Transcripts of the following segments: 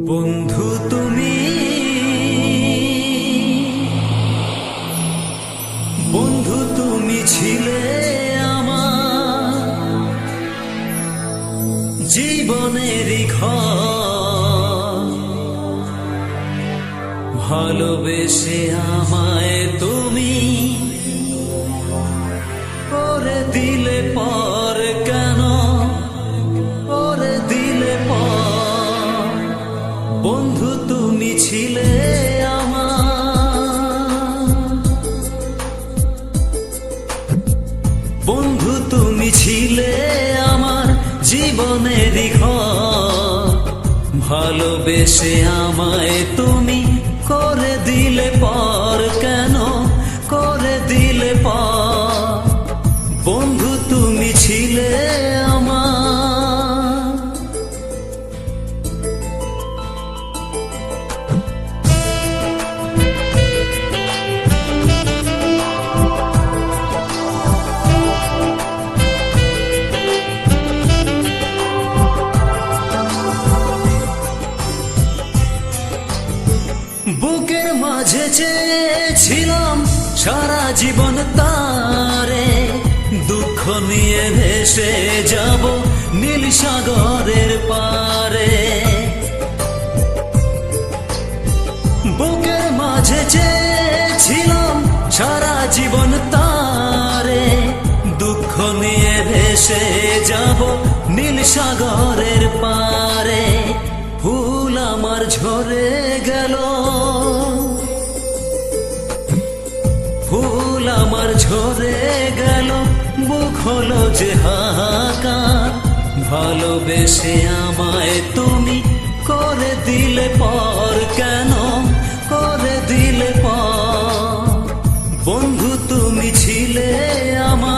বন্ধু তুমি, বন্ধু তুমি ছিলে আমার জীবনেরই ঘর। ভালোবেসে আমায় তুমি করে দিলে পর, কেন করে দিলে পর? বন্ধু তুমি ছিলে আমার, বন্ধু তুমি ছিলে আমার জীবনেরই ঘর। ভালোবেসে আমায় তুমি করে দিলে পর, কেন করে দিলে পর? বন্ধু তুমি ছিলে আমার। বুকের মাঝে চেয়েছিলাম সারা জীবন তারে, দুঃখ নিয়ে ভেসে যাব নীল সাগরের পারে। বুকের মাঝে চেয়েছিলাম সারা জীবন তারে, দুঃখ নিয়ে ভেসে যাব নীল সাগরের পারে। ফুল আমার ঝরে গেল, ফুল আমার ঝরে গেল, বুক হলো যে হাহাকার। ভালোবেসে আমায় তুমি করে দিলে পর, কেন করে দিলে পর? বন্ধু তুমি ছিলে আমার।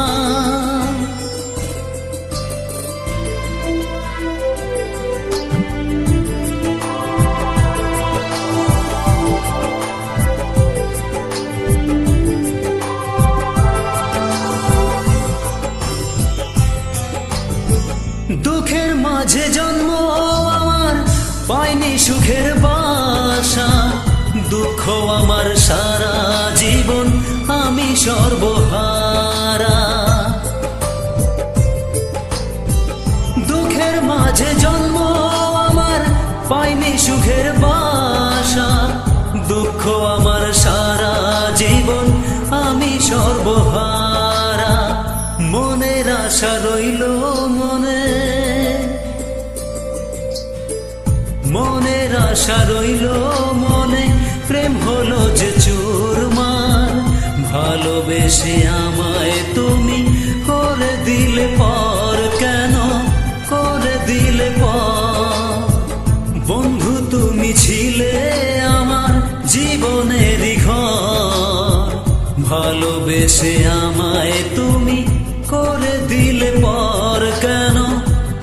দুঃখের মাঝে জন্ম আমার, পাইনি সুখের বাসা। দুঃখ আমার সারা জীবন, আমি সর্বহারা। দুঃখের মাঝে জন্ম আমার, পাইনি সুখের বাসা। দুঃখ আমার সারা জীবন, আমি সর্বহারা। মনের আশা রইল মনে, মনের আশা রইল মনে, প্রেম হলো যে চুরমার। ভালোবেসে আমায় তুমি করে দিলে পর, কেন করে দিলে পর? বন্ধু তুমি ছিলে আমার জীবনেরই ঘর। ভালোবেসে আমায় তুমি করে দিলে পর, কেন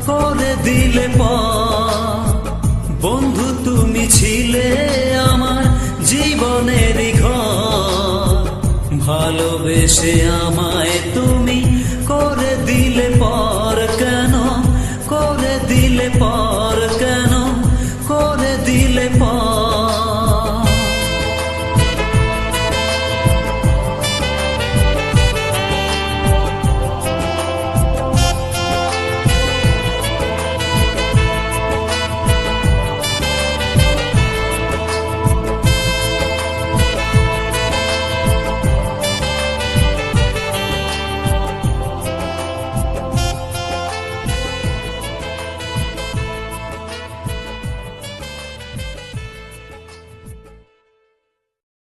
করে দিলে পর? বন্ধু তুমি ছিলে আমার জীবনেরই ঘর। ভালোবেসে আমায় তুমি